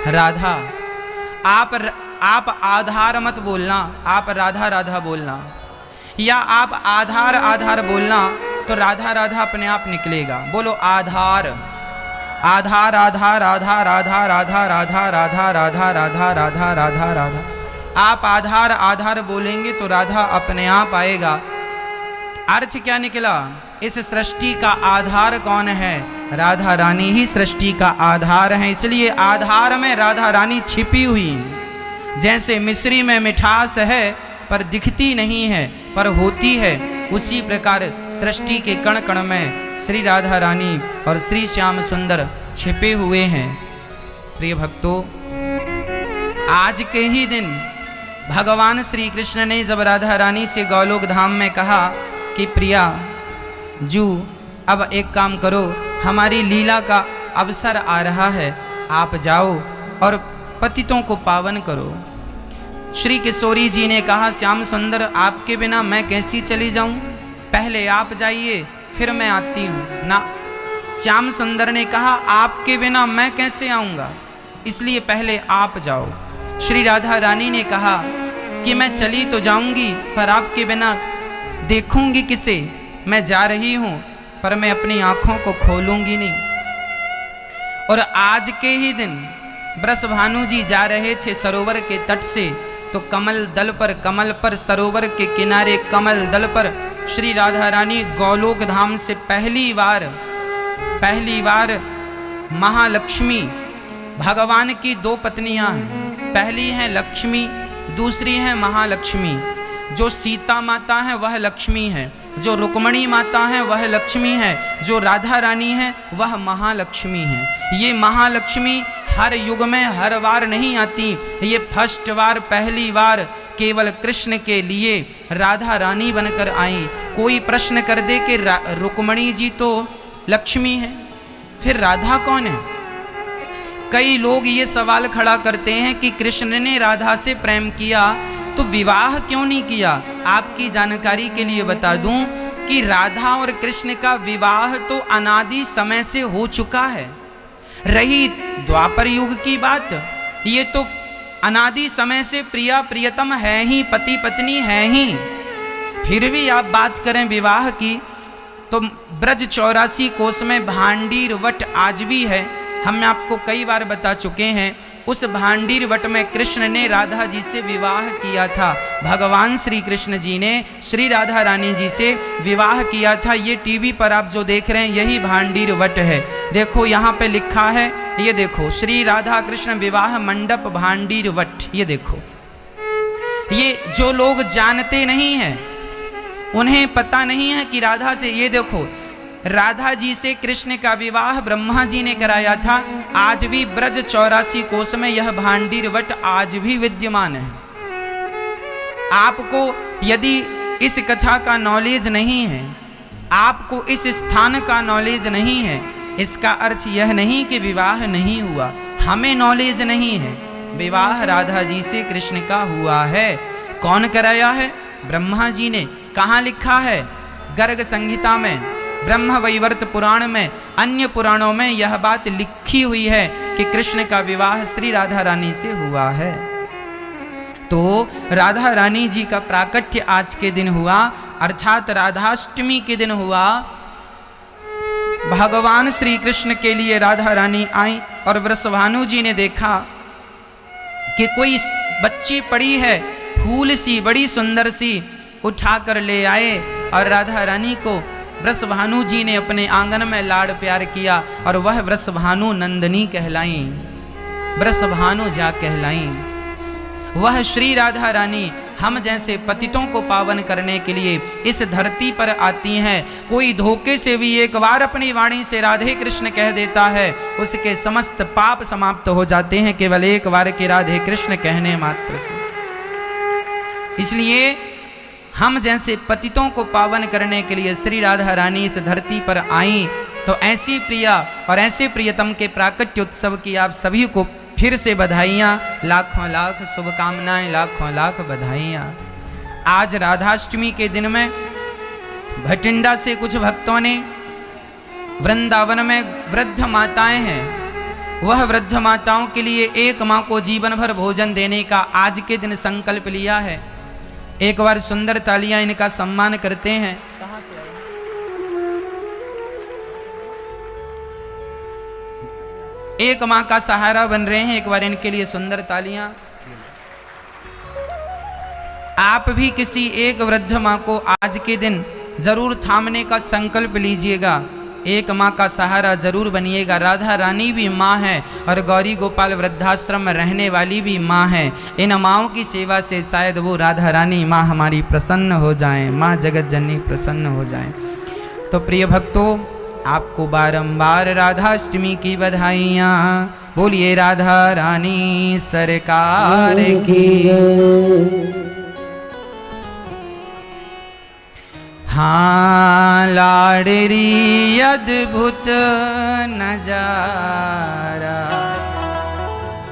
राधा। आप आधार मत बोलना, आप राधा राधा बोलना, या आप आधार आधार बोलना तो राधा राधा अपने आप निकलेगा। बोलो आधार, आधार आधार आधार आधार आधार राधा राधा राधा राधा राधा राधा राधा। आप आधार आधार बोलेंगे तो राधा अपने आप आएगा। अर्थ क्या निकला? इस सृष्टि का आधार कौन है? राधा रानी ही सृष्टि का आधार है। इसलिए आधार में राधा रानी छिपी हुई है। जैसे मिश्री में मिठास है पर दिखती नहीं है पर होती है, उसी प्रकार सृष्टि के कण कण में श्री राधा रानी और श्री श्याम सुंदर छिपे हुए हैं। प्रिय भक्तों, आज के ही दिन भगवान श्री कृष्ण ने जब राधा रानी से गोलोक धाम में कहा कि प्रिया जू, अब एक काम करो, हमारी लीला का अवसर आ रहा है, आप जाओ और पतितों को पावन करो। श्री किशोरी जी ने कहा श्याम सुंदर आपके बिना मैं कैसी चली जाऊं, पहले आप जाइए फिर मैं आती हूं ना। श्याम सुंदर ने कहा आपके बिना मैं कैसे आऊंगा, इसलिए पहले आप जाओ। श्री राधा रानी ने कहा कि मैं चली तो जाऊंगी पर आपके बिना देखूंगी किसे, मैं जा रही हूं पर मैं अपनी आंखों को खोलूंगी नहीं। और आज के ही दिन वृषभानु जी जा रहे थे सरोवर के तट से, तो कमल पर सरोवर के किनारे कमल दल पर श्री राधा रानी गोलोक धाम से पहली बार महालक्ष्मी, भगवान की दो पत्नियां हैं, पहली है लक्ष्मी, दूसरी है महालक्ष्मी। जो सीता माता है वह लक्ष्मी है, जो रुक्मणी माता है वह लक्ष्मी है, जो राधा रानी है वह महालक्ष्मी है। ये महालक्ष्मी हर युग में हर बार नहीं आती, ये फर्स्ट बार पहली बार केवल कृष्ण के लिए राधा रानी बनकर आई। कोई प्रश्न कर दे कि रुक्मणी जी तो लक्ष्मी है, फिर राधा कौन है? कई लोग ये सवाल खड़ा करते हैं कि कृष्ण ने राधा से प्रेम किया तो विवाह क्यों नहीं किया। आपकी जानकारी के लिए बता दूं कि राधा और कृष्ण का विवाह तो अनादि समय से हो चुका है। रही द्वापर युग की बात, ये तो अनादि समय से प्रिया प्रियतम है ही, पति पत्नी है ही। फिर भी आप बात करें विवाह की तो ब्रज 84 कोस में भांडीर वट आज भी है। हम आपको कई बार बता चुके हैं, उस भांडीर वट में कृष्ण ने राधा जी से विवाह किया था। भगवान श्री कृष्ण जी ने श्री राधा रानी जी से विवाह किया था। ये टीवी पर आप जो देख रहे हैं यही भांडीर वट है। देखो यहाँ पे लिखा है, ये देखो श्री राधा कृष्ण विवाह मंडप भांडीर वट। ये देखो, ये जो लोग जानते नहीं हैं, उन्हें पता नहीं है कि राधा से, ये देखो राधा जी से कृष्ण का विवाह ब्रह्मा जी ने कराया था। आज भी ब्रज 84 कोस में यह भांडीर वट आज भी विद्यमान है। आपको यदि इस कथा का नॉलेज नहीं है, आपको इस स्थान का नॉलेज नहीं है, इसका अर्थ यह नहीं कि विवाह नहीं हुआ। हमें नॉलेज नहीं है, विवाह राधा जी से कृष्ण का हुआ है। कौन कराया है? ब्रह्मा जी ने। कहाँ लिखा है? गर्ग संहिता में, ब्रह्म वैवर्त पुराण में, अन्य पुराणों में यह बात लिखी हुई है कि कृष्ण का विवाह श्री राधा रानी से हुआ है। तो राधा रानी जी का प्राकट्य आज के दिन हुआ, अर्थात राधाष्टमी के दिन हुआ। भगवान श्री कृष्ण के लिए राधा रानी आई और वृषभानु जी ने देखा कि कोई बच्ची पड़ी है, फूल सी बड़ी सुंदर सी, उठाकर ले आए और राधा रानी को वृषभानु जी ने अपने आंगन में लाड़ प्यार किया और वह वृषभानु नंदनी कहलाई, वृषभानु जा कहलाई। वह श्री राधा रानी हम जैसे पतितों को पावन करने के लिए इस धरती पर आती हैं। कोई धोखे से भी एक बार अपनी वाणी से राधे कृष्ण कह देता है, उसके समस्त पाप समाप्त हो जाते हैं केवल एक बार के राधे कृष्ण कहने मात्र से। इसलिए हम जैसे पतितों को पावन करने के लिए श्री राधा रानी इस धरती पर आई। तो ऐसी प्रिया और ऐसे प्रियतम के प्राकट्य उत्सव की आप सभी को फिर से बधाइयाँ, लाखों लाख शुभकामनाएं, लाखों लाख बधाइयाँ। आज राधाष्टमी के दिन में भटिंडा से कुछ भक्तों ने, वृंदावन में वृद्ध माताएं हैं, वह वृद्ध माताओं के लिए एक माँ को जीवन भर भोजन देने का आज के दिन संकल्प लिया है। एक बार सुंदर तालियां इनका सम्मान करते हैं। एक माँ का सहारा बन रहे हैं, एक बार इनके लिए सुंदर तालियां। आप भी किसी एक वृद्ध माँ को आज के दिन जरूर थामने का संकल्प लीजिएगा, एक माँ का सहारा जरूर बनिएगा। राधा रानी भी माँ है और गौरी गोपाल वृद्धाश्रम में रहने वाली भी माँ है। इन माँओं की सेवा से शायद वो राधा रानी माँ हमारी प्रसन्न हो जाएं, माँ जगत जननी प्रसन्न हो जाएं। तो प्रिय भक्तों, आपको बारंबार राधाष्टमी की बधाइयाँ। बोलिए राधा रानी सरकार की। हाँ, लाडली अद्भुत नजारा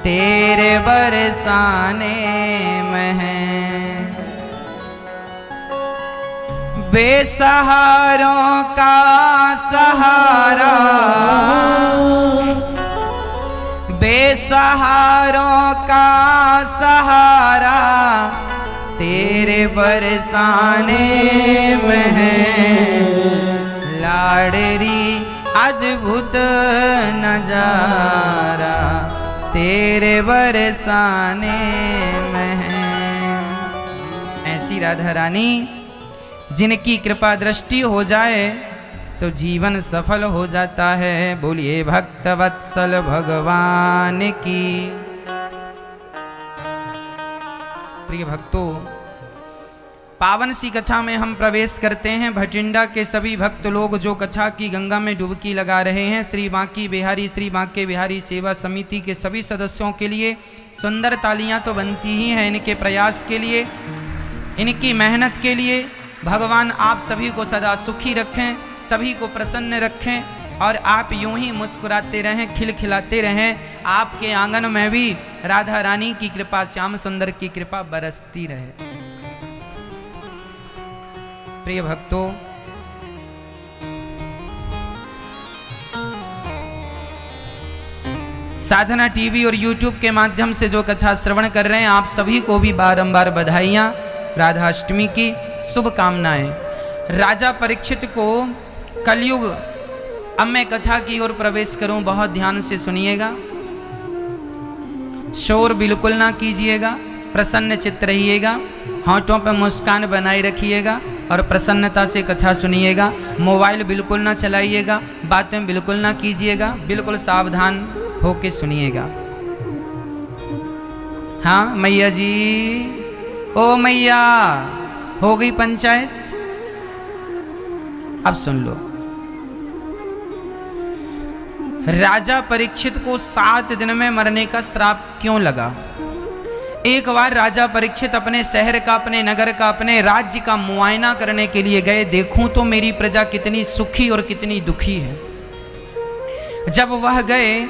तेरे बरसाने में है, बेसहारों का सहारा, बेसहारों का सहारा तेरे बरसाने में है, लाडली अद्भुत नजारा तेरे बरसाने में है। ऐसी राधा रानी जिनकी कृपा दृष्टि हो जाए तो जीवन सफल हो जाता है। बोलिए भक्त वत्सल भगवान की। प्रिय भक्तों, पावन सी कथा में हम प्रवेश करते हैं। भटिंडा के सभी भक्त लोग जो कथा की गंगा में डुबकी लगा रहे हैं, श्री बांके बिहारी सेवा समिति के सभी सदस्यों के लिए सुंदर तालियां तो बनती ही हैं इनके प्रयास के लिए, इनकी मेहनत के लिए। भगवान आप सभी को सदा सुखी रखें, सभी को प्रसन्न रखें और आप यूं ही मुस्कुराते रहें, खिलखिलाते रहें। आपके आंगन में भी राधा रानी की कृपा, श्याम सुंदर की कृपा बरसती रहे। प्रिय भक्तों, साधना टीवी और यूट्यूब के माध्यम से जो कथा श्रवण कर रहे हैं, आप सभी को भी बारंबार बधाइयाँ, राधाष्टमी की शुभकामनाएं। राजा परीक्षित को कलयुग, अब मैं कथा की ओर प्रवेश करूं, बहुत ध्यान से सुनिएगा, शोर बिल्कुल ना कीजिएगा, प्रसन्न चित्त रहिएगा, होंठों पर मुस्कान बनाए रखिएगा और प्रसन्नता से कथा सुनिएगा। मोबाइल बिल्कुल ना चलाइएगा, बातें बिल्कुल ना कीजिएगा, बिल्कुल सावधान होके सुनिएगा। हाँ मैया जी, ओ मैया, हो गई पंचायत? अब सुन लो। राजा परीक्षित को 7 दिन में मरने का श्राप क्यों लगा? एक बार राजा परीक्षित अपने शहर का, अपने नगर का, अपने राज्य का मुआयना करने के लिए गए। देखूं तो मेरी प्रजा कितनी सुखी और कितनी दुखी है। जब वह गए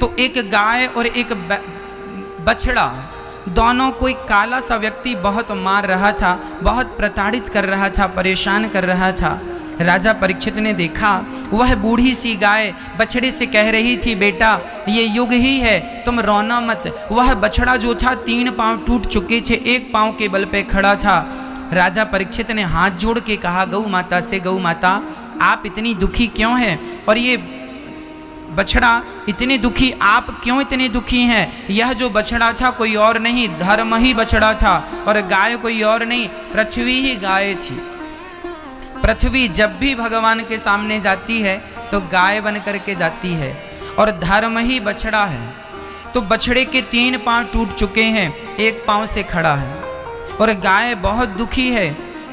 तो एक गाय और एक बछड़ा, दोनों को एक काला सा व्यक्ति बहुत मार रहा था, बहुत प्रताड़ित कर रहा था, परेशान कर रहा था। राजा परीक्षित ने देखा, वह बूढ़ी सी गाय बछड़े से कह रही थी, बेटा ये युग ही है, तुम रोना मत। वह बछड़ा जो था 3 पांव टूट चुके थे, 1 पांव के बल पे खड़ा था। राजा परीक्षित ने हाथ जोड़ के कहा गौ माता से, गौ माता आप इतनी दुखी क्यों हैं? और ये बछड़ा इतने दुखी, आप क्यों इतने दुखी हैं? यह जो बछड़ा था कोई और नहीं, धर्म ही बछड़ा था, और गाय कोई और नहीं, पृथ्वी ही गाय थी। पृथ्वी जब भी भगवान के सामने जाती है तो गाय बन करके जाती है, और धर्म ही बछड़ा है। तो बछड़े के 3 पांव टूट चुके हैं, 1 पांव से खड़ा है, और गाय बहुत दुखी है।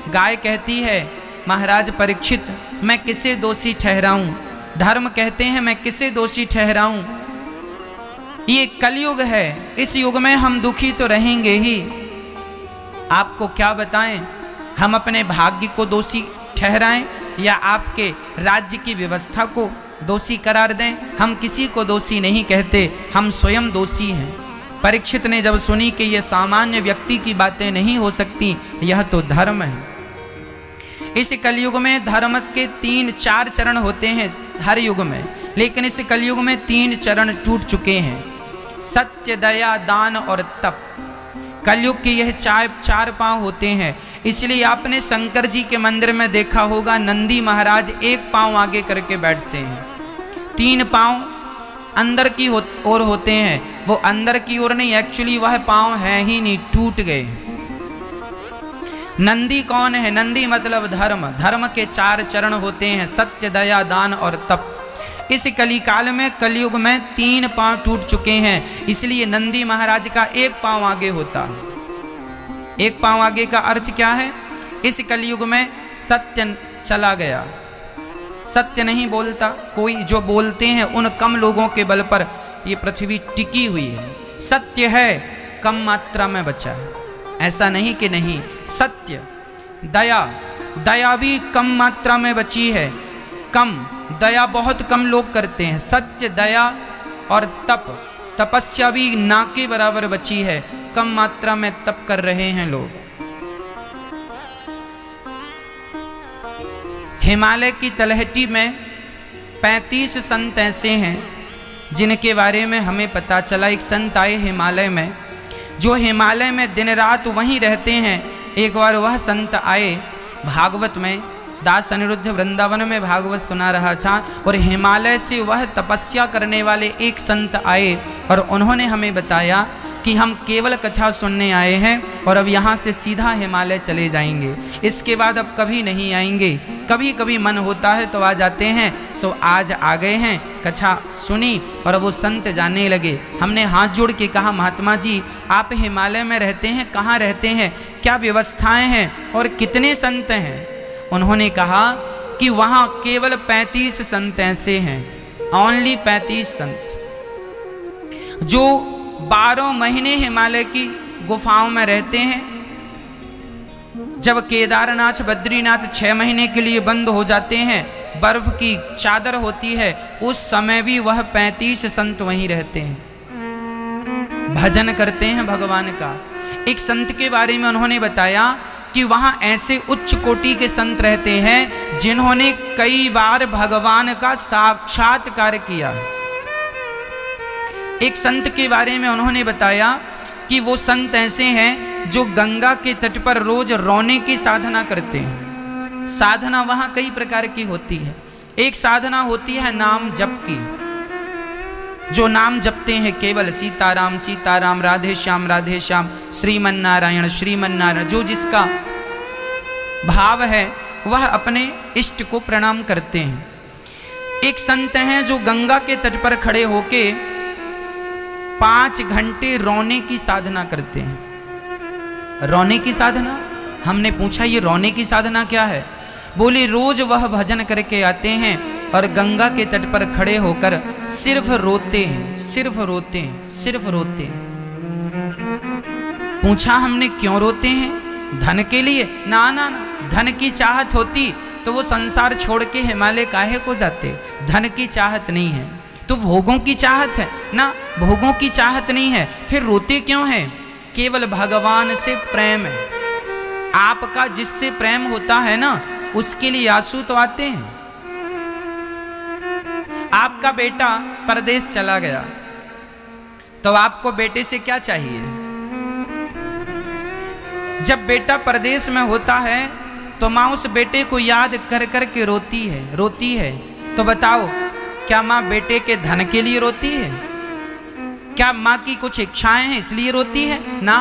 गाय कहती है, महाराज परीक्षित मैं किसे दोषी ठहराऊं? धर्म कहते हैं मैं किसे दोषी ठहराऊं? ये कलयुग है, इस युग में हम दुखी तो रहेंगे ही। आपको क्या बताएं, हम अपने भाग्य को दोषी ठहराएं या आपके राज्य की व्यवस्था को दोषी करार दें? हम किसी को दोषी नहीं कहते, हम स्वयं दोषी हैं। परीक्षित ने जब सुनी कि यह सामान्य व्यक्ति की बातें नहीं हो सकती, यह तो धर्म है। इस कलयुग में धर्म के 3-4 चरण होते हैं। हर युग में लेकिन इस कलयुग में 3 चरण टूट चुके हैं, सत्य, दया, दान और तप। कलयुग के यह चार पांव होते हैं। इसलिए आपने शंकर जी के मंदिर में देखा होगा, नंदी महाराज 1 पांव आगे करके बैठते हैं, 3 पांव अंदर की ओर होते हैं। वो अंदर की ओर नहीं, एक्चुअली वह पांव है ही नहीं, टूट गए। नंदी कौन है? नंदी मतलब धर्म। धर्म के 4 चरण होते हैं, सत्य, दया, दान और तप। इस कलिकाल में, कलयुग में 3 पांव टूट चुके हैं। इसलिए नंदी महाराज का 1 पांव आगे होता है। 1 पांव आगे का अर्थ क्या है? इस कलयुग में सत्य चला गया। सत्य नहीं बोलता कोई, जो बोलते हैं उन कम लोगों के बल पर ये पृथ्वी टिकी हुई है। सत्य है, कम मात्रा में बचा है, ऐसा नहीं कि नहीं। सत्य, दया, दया भी कम मात्रा में बची है, कम दया बहुत कम लोग करते हैं। सत्य, दया और तप, तपस्या भी ना के बराबर बची है, कम मात्रा में तप कर रहे हैं लोग। हिमालय की तलहटी में 35 संत ऐसे हैं जिनके बारे में हमें पता चला। एक संत आए हिमालय में, जो हिमालय में दिन रात वहीं रहते हैं। एक बार वह संत आए भागवत में, दास अनिरुद्ध वृंदावन में भागवत सुना रहा था, और हिमालय से वह तपस्या करने वाले एक संत आए और उन्होंने हमें बताया कि हम केवल कथा सुनने आए हैं और अब यहाँ से सीधा हिमालय चले जाएंगे, इसके बाद अब कभी नहीं आएंगे। कभी कभी मन होता है तो आ जाते हैं, सो आज आ गए हैं, कथा सुनी और वो संत जाने लगे। हमने हाथ जोड़ के कहा, महात्मा जी आप हिमालय में रहते हैं, कहाँ रहते हैं, क्या व्यवस्थाएं हैं और कितने संत हैं? उन्होंने कहा कि वहाँ केवल 35 संत ऐसे हैं, ओनली 35 संत, जो 12 महीने हिमालय की गुफाओं में रहते हैं। जब केदारनाथ, बद्रीनाथ 6 महीने के लिए बंद हो जाते हैं, बर्फ की चादर होती है, उस समय भी वह 35 संत वहीं रहते हैं, भजन करते हैं भगवान का। एक संत के बारे में उन्होंने बताया कि वहां ऐसे उच्च कोटि के संत रहते हैं जिन्होंने कई बार भगवान का साक्षात्कार किया। एक संत के बारे में उन्होंने बताया कि वो संत ऐसे हैं जो गंगा के तट पर रोज रोने की साधना करते हैं। साधना वहां कई प्रकार की होती है। एक साधना होती है नाम जप की, जो नाम जपते हैं केवल सीताराम सीताराम, राधे श्याम श्रीमन नारायण श्रीमन नारायण, जो जिसका भाव है वह अपने इष्ट को प्रणाम करते हैं। एक संत हैं जो गंगा के तट पर खड़े होके 5 घंटे रोने की साधना करते हैं। रोने की साधना, हमने पूछा ये रोने की साधना क्या है? बोले रोज वह भजन करके आते हैं और गंगा के तट पर खड़े होकर सिर्फ रोते हैं, सिर्फ रोते हैं, सिर्फ रोते हैं। पूछा हमने क्यों रोते हैं? धन के लिए? ना ना ना, धन की चाहत होती तो वो संसार छोड़ के हिमालय काहे को जाते? धन की चाहत नहीं है तो भोगों की चाहत है ना, भोगों की चाहत नहीं है, फिर रोते क्यों है? केवल भगवान से प्रेम है। आपका जिससे प्रेम होता है ना, उसके लिए आंसू तो आते हैं। आपका बेटा परदेश चला गया तो आपको बेटे से क्या चाहिए? जब बेटा परदेश में होता है तो माँ उस बेटे को याद कर कर के रोती है। तो बताओ, क्या माँ बेटे के धन के लिए रोती है? क्या माँ की कुछ इच्छाएं हैं इसलिए रोती है? ना,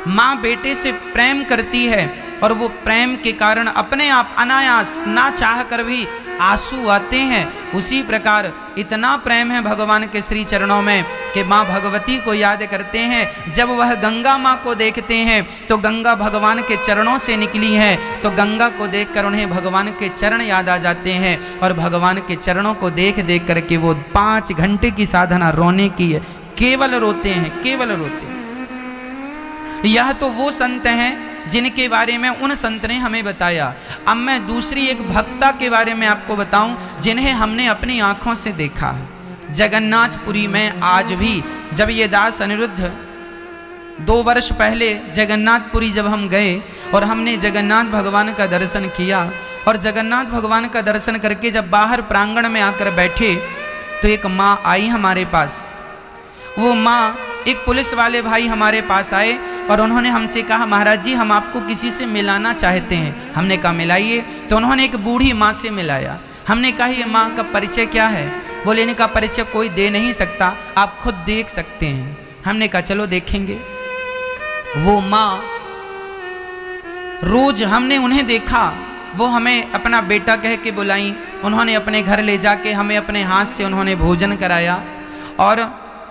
माँ बेटे से प्रेम करती है और वो प्रेम के कारण अपने आप अनायास ना चाह कर भी आंसू आते हैं। उसी प्रकार इतना प्रेम है भगवान के श्री चरणों में कि माँ भगवती को याद करते हैं। जब वह गंगा माँ को देखते हैं तो गंगा भगवान के चरणों से निकली है, तो गंगा को देखकर उन्हें भगवान के चरण याद आ जाते हैं और भगवान के चरणों को देख देख करके वो 5 घंटे की साधना रोने की है, केवल रोते हैं, केवल रोते हैं। यह तो वो संत हैं जिनके बारे में उन संत ने हमें बताया। अब मैं दूसरी एक भक्ता के बारे में आपको बताऊं जिन्हें हमने अपनी आंखों से देखा। जगन्नाथपुरी में आज भी, जब ये दास अनिरुद्ध 2 वर्ष पहले जगन्नाथपुरी जब हम गए और हमने जगन्नाथ भगवान का दर्शन किया, और जगन्नाथ भगवान का दर्शन करके जब बाहर प्रांगण में आकर बैठे तो एक माँ आई हमारे पास। वो माँ, एक पुलिस वाले भाई हमारे पास आए और उन्होंने हमसे कहा, महाराज जी हम आपको किसी से मिलाना चाहते हैं। हमने कहा मिलाइए। तो उन्होंने एक बूढ़ी माँ से मिलाया। हमने कहा ये माँ का परिचय क्या है? बोले इनका परिचय कोई दे नहीं सकता, आप खुद देख सकते हैं। हमने कहा चलो देखेंगे। वो माँ, रोज हमने उन्हें देखा, वो हमें अपना बेटा कह के बुलाई। उन्होंने अपने घर ले जाके हमें अपने हाथ से उन्होंने भोजन कराया और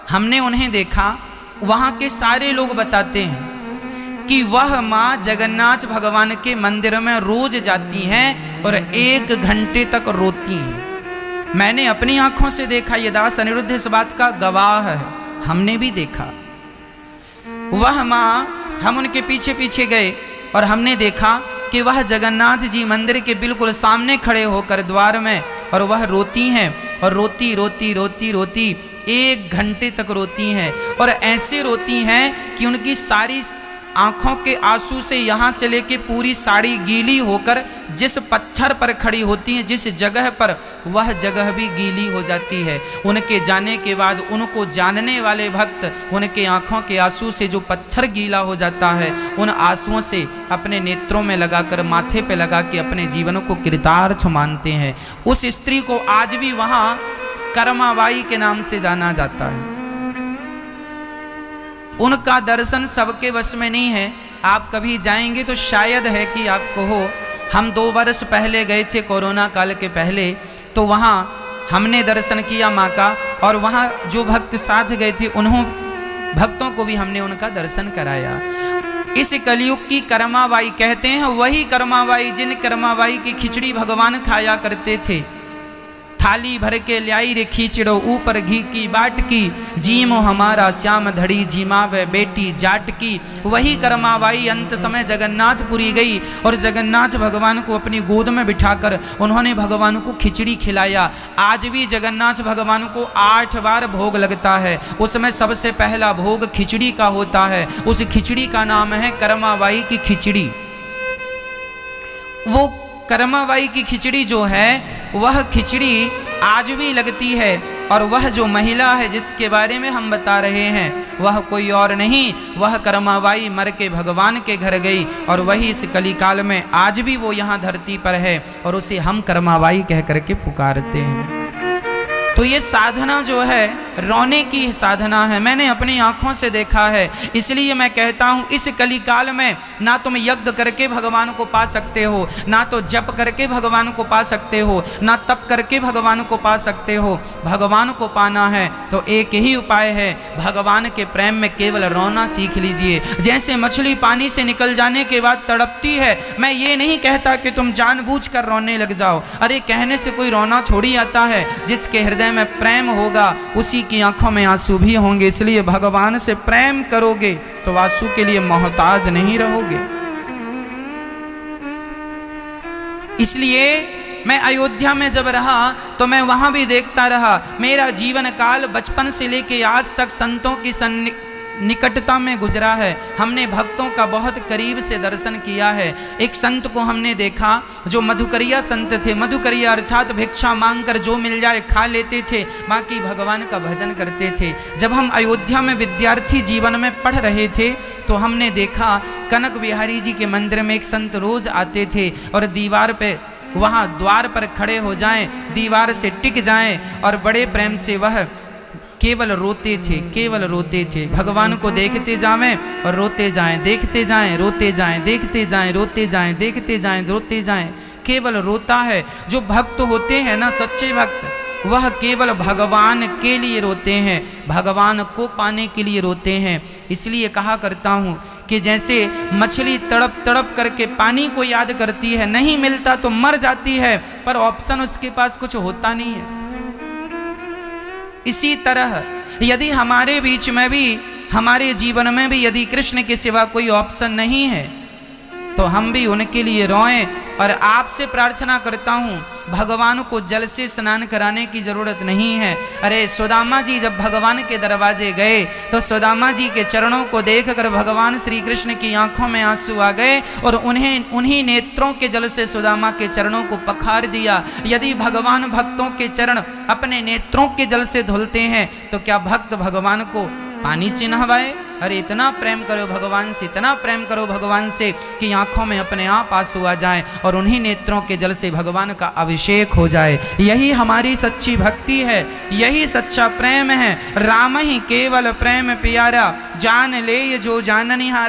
हमने उन्हें देखा। वहाँ के सारे लोग बताते हैं कि वह माँ जगन्नाथ भगवान के मंदिर में रोज जाती हैं और 1 घंटे तक रोती हैं। मैंने अपनी आंखों से देखा, ये दास अनिरुद्ध इस बात का गवाह है, हमने भी देखा। वह माँ, हम उनके पीछे पीछे गए और हमने देखा कि वह जगन्नाथ जी मंदिर के बिल्कुल सामने खड़े होकर द्वार में, और वह रोती हैं और रोती रोती रोती रोती 1 घंटे तक रोती हैं। और ऐसे रोती हैं कि उनकी सारी आंखों के आंसू से यहाँ से लेके पूरी साड़ी गीली होकर जिस पत्थर पर खड़ी होती हैं, जिस जगह पर, वह जगह भी गीली हो जाती है। उनके जाने के बाद उनको जानने वाले भक्त उनके आंखों के आंसू से जो पत्थर गीला हो जाता है, उन आंसुओं से अपने नेत्रों में लगाकर, माथे पे लगा के अपने जीवन को कृतार्थ मानते हैं। उस स्त्री को आज भी वहाँ कर्माबाई के नाम से जाना जाता है। उनका दर्शन सबके वश में नहीं है। आप कभी जाएंगे तो शायद है कि आपको हो। हम 2 वर्ष पहले गए थे, कोरोना काल के पहले, तो वहाँ हमने दर्शन किया माँ का, और वहाँ जो भक्त साथ गए थे उन्हों भक्तों को भी हमने उनका दर्शन कराया। इस कलयुग की कर्माबाई कहते हैं, वही कर्माबाई जिन कर्माबाई की खिचड़ी भगवान खाया करते थे। थाली भर के ल्याई रे खींचड़ो, ऊपर घी की बाट की, जीमो हमारा श्याम धड़ी, जीमा व बेटी जाट की। वही कर्माबाई अंत समय जगन्नाथपुरी गई और जगन्नाथ भगवान को अपनी गोद में बिठाकर उन्होंने भगवान को खिचड़ी खिलाया। आज भी जगन्नाथ भगवान को 8 बार भोग लगता है, उसमें सबसे पहला भोग खिचड़ी का होता है। उस खिचड़ी का नाम है कर्माबाई की खिचड़ी। वो कर्माबाई की खिचड़ी जो है, वह खिचड़ी आज भी लगती है। और वह जो महिला है जिसके बारे में हम बता रहे हैं, वह कोई और नहीं, वह कर्माबाई मर के भगवान के घर गई और वही इस कलिकाल में आज भी वो यहाँ धरती पर है और उसे हम कर्माबाई कह करके पुकारते हैं। तो ये साधना जो है रोने की साधना है, मैंने अपनी आंखों से देखा है। इसलिए मैं कहता हूँ इस कलिकाल में ना तुम यज्ञ करके भगवान को पा सकते हो, ना तो जप करके भगवान को पा सकते हो, ना तप करके भगवान को पा सकते हो। भगवान को पाना है तो एक ही उपाय है, भगवान के प्रेम में केवल रोना सीख लीजिए। जैसे मछली पानी से निकल जाने के बाद तड़पती है, मैं ये नहीं कहता कि तुम जानबूझकर रोने लग जाओ। अरे कहने से कोई रोना थोड़ी आता है। जिसके हृदय में प्रेम होगा उसी की आंखों में आंसू भी होंगे। इसलिए भगवान से प्रेम करोगे तो आंसू के लिए मोहताज नहीं रहोगे। इसलिए मैं अयोध्या में जब रहा तो मैं वहां भी देखता रहा। मेरा जीवन काल बचपन से लेके आज तक संतों की निकटता में गुजरा है। हमने भक्तों का बहुत करीब से दर्शन किया है। एक संत को हमने देखा जो मधुकरिया संत थे। मधुकरिया अर्थात भिक्षा मांगकर जो मिल जाए खा लेते थे, बाकी भगवान का भजन करते थे। जब हम अयोध्या में विद्यार्थी जीवन में पढ़ रहे थे तो हमने देखा कनक बिहारी जी के मंदिर में एक संत रोज आते थे और दीवार पे, वहाँ द्वार पर खड़े हो जाएं, दीवार से टिक जाएं और बड़े प्रेम से वह केवल रोते थे, केवल रोते थे। भगवान को देखते जाएं और रोते जाएं, देखते जाएं, रोते जाएं, देखते जाएं, रोते जाएं, देखते जाएं, रोते जाएं। केवल रोता है। जो भक्त होते हैं ना, सच्चे भक्त, वह केवल भगवान के लिए रोते हैं, भगवान को पाने के लिए रोते हैं। इसलिए कहा करता हूँ कि जैसे मछली तड़प तड़प करके पानी को याद करती है, नहीं मिलता तो मर जाती है, पर ऑप्शन उसके पास कुछ होता नहीं है। इसी तरह यदि हमारे बीच में भी, हमारे जीवन में भी यदि कृष्ण के सिवा कोई ऑप्शन नहीं है तो हम भी उनके लिए रोएं। और आपसे प्रार्थना करता हूँ भगवान को जल से स्नान कराने की जरूरत नहीं है। अरे सुदामा जी जब भगवान के दरवाजे गए तो सुदामा जी के चरणों को देखकर भगवान श्री कृष्ण की आंखों में आंसू आ गए और उन्हीं नेत्रों के जल से सुदामा के चरणों को पखार दिया। यदि भगवान भक्तों के चरण अपने नेत्रों के जल से धुलते हैं तो क्या भक्त भगवान को पानी से नहवाए? अरे इतना प्रेम करो भगवान से, इतना प्रेम करो भगवान से कि आंखों में अपने आप आंसू आ जाए और उन्हीं नेत्रों के जल से भगवान का अभिषेक हो जाए। यही हमारी सच्ची भक्ति है, यही सच्चा प्रेम है। राम ही केवल प्रेम प्यारा, जान ले ये जो जाननिहारा।